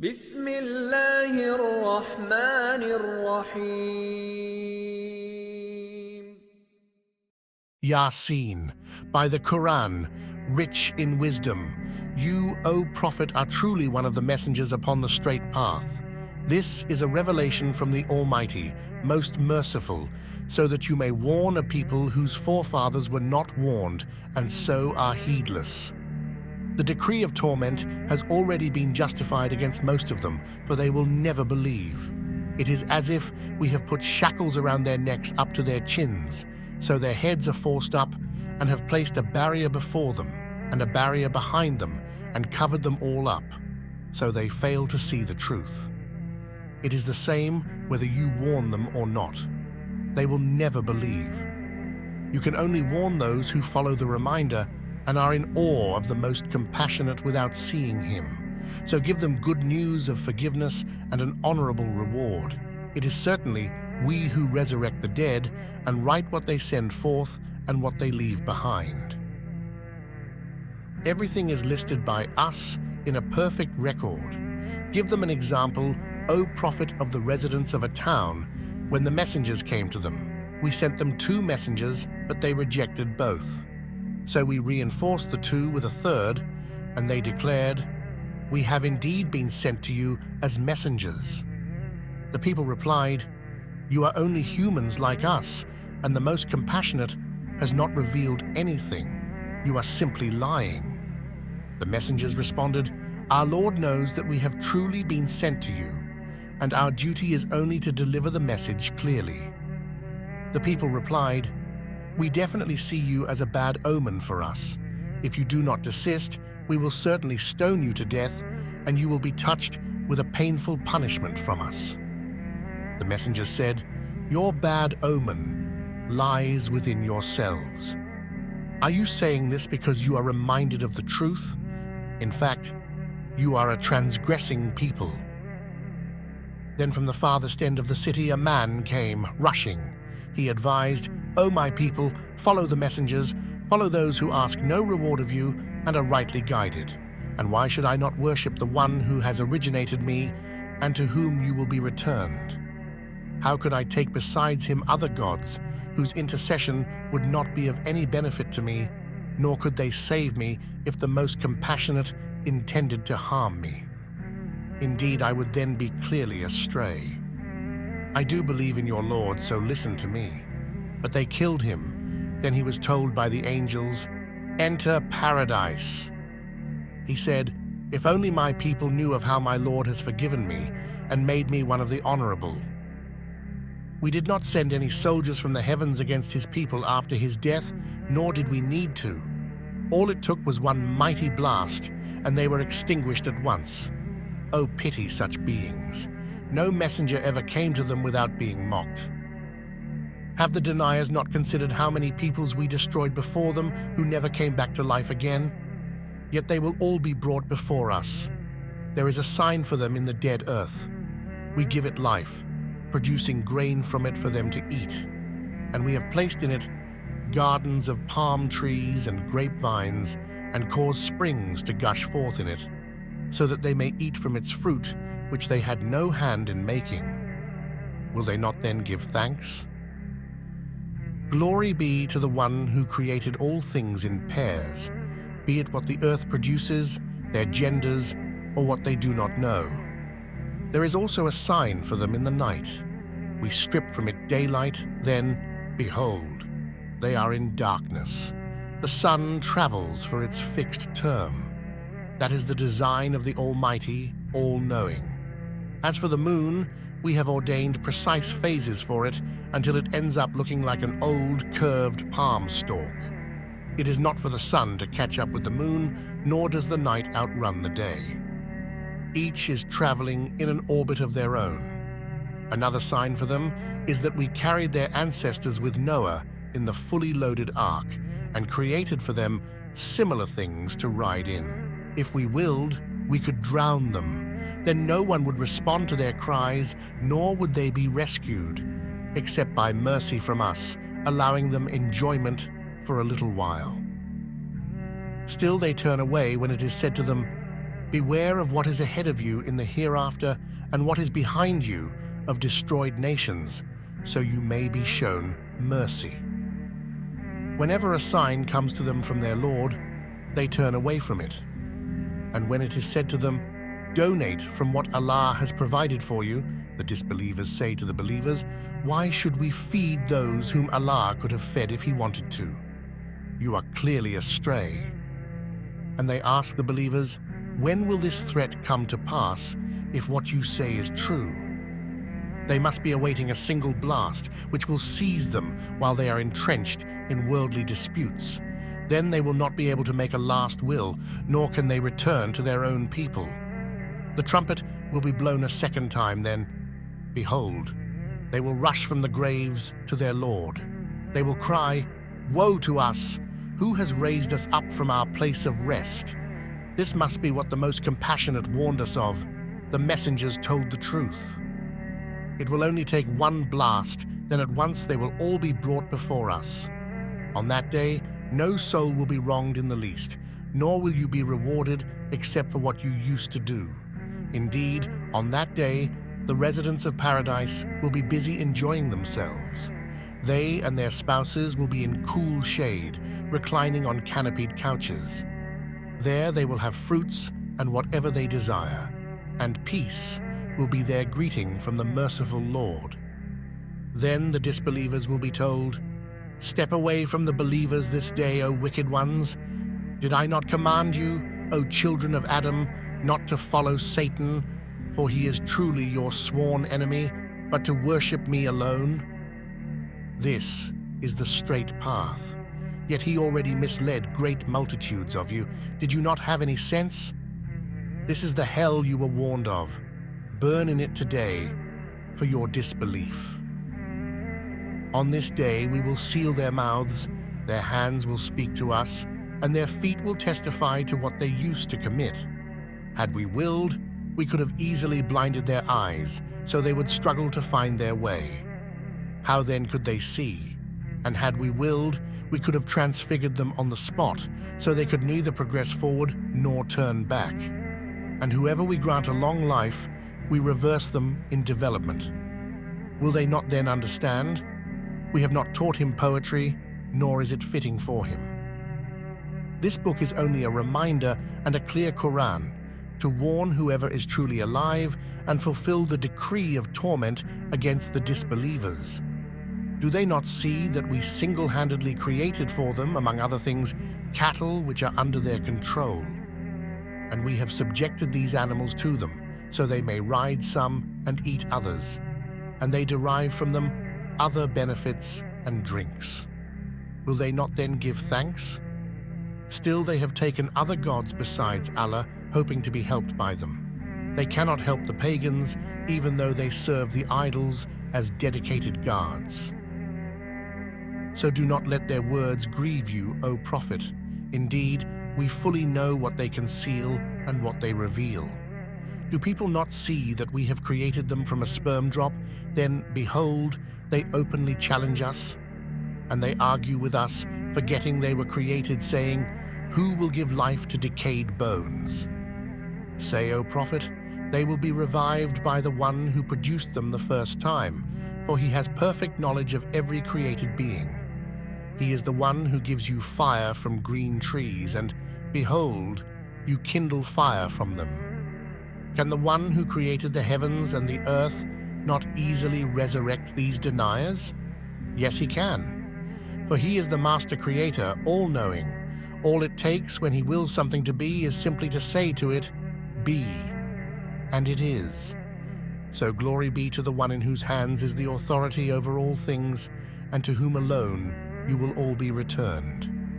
بسم الله الرحمن الرحيم. Ya-Sin, by the Quran, rich in wisdom. You, O Prophet, are truly one of the messengers upon the straight path. This is a revelation from the Almighty, most merciful, so that you may warn a people whose forefathers were not warned and so are heedless. The decree of torment has already been justified against most of them, for they will never believe. It is as if we have put shackles around their necks up to their chins, so their heads are forced up, and have placed a barrier before them and a barrier behind them and covered them all up, so they fail to see the truth. It is the same whether you warn them or not. They will never believe. You can only warn those who follow the reminder and are in awe of the most compassionate without seeing him. So give them good news of forgiveness and an honorable reward. It is certainly we who resurrect the dead and write what they send forth and what they leave behind. Everything is listed by us in a perfect record. Give them an example, O Prophet of the residents of a town, when the messengers came to them. We sent them 2 messengers, but they rejected both. So we reinforced the 2 with a third, and they declared, "We have indeed been sent to you as messengers." The people replied, "You are only humans like us, and the most compassionate has not revealed anything. You are simply lying." The messengers responded, "Our Lord knows that we have truly been sent to you, and our duty is only to deliver the message clearly." The people replied, "We definitely see you as a bad omen for us. If you do not desist, we will certainly stone you to death, and you will be touched with a painful punishment from us." The messengers said, "Your bad omen lies within yourselves. Are you saying this because you are reminded of the truth? In fact, you are a transgressing people." Then from the farthest end of the city a man came, rushing. He advised, "O my people, follow the messengers, follow those who ask no reward of you and are rightly guided. And why should I not worship the one who has originated me and to whom you will be returned? How could I take besides him other gods whose intercession would not be of any benefit to me, nor could they save me if the most compassionate intended to harm me? Indeed, I would then be clearly astray. I do believe in your Lord, so listen to me." But they killed him. Then he was told by the angels, "Enter paradise." He said, "If only my people knew of how my Lord has forgiven me and made me one of the honorable." We did not send any soldiers from the heavens against his people after his death, nor did we need to. All it took was one mighty blast, and they were extinguished at once. Oh, pity such beings. No messenger ever came to them without being mocked. Have the deniers not considered how many peoples we destroyed before them who never came back to life again? Yet they will all be brought before us. There is a sign for them in the dead earth. We give it life, producing grain from it for them to eat. And we have placed in it gardens of palm trees and grapevines, and caused springs to gush forth in it, so that they may eat from its fruit, which they had no hand in making. Will they not then give thanks? Glory be to the one who created all things in pairs, be it what the earth produces, their genders, or what they do not know. There is also a sign for them in the night. We strip from it daylight, then, behold, they are in darkness. The sun travels for its fixed term. That is the design of the Almighty, all-knowing. As for the moon, we have ordained precise phases for it until it ends up looking like an old, curved palm stalk. It is not for the sun to catch up with the moon, nor does the night outrun the day. Each is traveling in an orbit of their own. Another sign for them is that we carried their ancestors with Noah in the fully loaded ark and created for them similar things to ride in. If we willed, we could drown them. Then no one would respond to their cries, nor would they be rescued, except by mercy from us, allowing them enjoyment for a little while. Still they turn away when it is said to them, Beware of what is ahead of you in the hereafter and what is behind you of destroyed nations, so you may be shown mercy. Whenever a sign comes to them from their Lord, they turn away from it. And when it is said to them, "Donate from what Allah has provided for you," the disbelievers say to the believers, "Why should we feed those whom Allah could have fed if He wanted to? You are clearly astray." And they ask the believers, "When will this threat come to pass if what you say is true?" They must be awaiting a single blast which will seize them while they are entrenched in worldly disputes. Then they will not be able to make a last will, nor can they return to their own people. The trumpet will be blown a second time, then, behold, they will rush from the graves to their Lord. They will cry, "Woe to us! Who has raised us up from our place of rest?" This must be what the most compassionate warned us of. The messengers told the truth. It will only take one blast, then at once they will all be brought before us. On that day, no soul will be wronged in the least, nor will you be rewarded except for what you used to do. Indeed, on that day, the residents of paradise will be busy enjoying themselves. They and their spouses will be in cool shade, reclining on canopied couches. There they will have fruits and whatever they desire, and peace will be their greeting from the merciful Lord. Then the disbelievers will be told, "Step away from the believers this day, O wicked ones. Did I not command you, O children of Adam, not to follow Satan, for he is truly your sworn enemy, but to worship me alone? This is the straight path. Yet he already misled great multitudes of you. Did you not have any sense? This is the hell you were warned of. Burn in it today for your disbelief. On this day we will seal their mouths, their hands will speak to us, and their feet will testify to what they used to commit. Had we willed, we could have easily blinded their eyes, so they would struggle to find their way. How then could they see? And had we willed, we could have transfigured them on the spot, so they could neither progress forward nor turn back. And whoever we grant a long life, we reverse them in development. Will they not then understand? We have not taught him poetry, nor is it fitting for him. This book is only a reminder and a clear Quran to warn whoever is truly alive and fulfill the decree of torment against the disbelievers. Do they not see that we single-handedly created for them, among other things, cattle which are under their control? And we have subjected these animals to them, so they may ride some and eat others, and they derive from them other benefits and drinks. Will they not then give thanks? Still they have taken other gods besides Allah, hoping to be helped by them. They cannot help the pagans, even though they serve the idols as dedicated guards. So do not let their words grieve you, O Prophet. Indeed, we fully know what they conceal and what they reveal. Do people not see that we have created them from a sperm drop? Then, behold, they openly challenge us, and they argue with us, forgetting they were created, saying, "Who will give life to decayed bones?" Say, O Prophet, they will be revived by the one who produced them the first time, for he has perfect knowledge of every created being. He is the one who gives you fire from green trees, and, behold, you kindle fire from them. Can the one who created the heavens and the earth not easily resurrect these deniers? Yes, he can. For he is the master creator, all-knowing. All it takes when he wills something to be is simply to say to it, "Be," and it is. So glory be to the one in whose hands is the authority over all things, and to whom alone you will all be returned.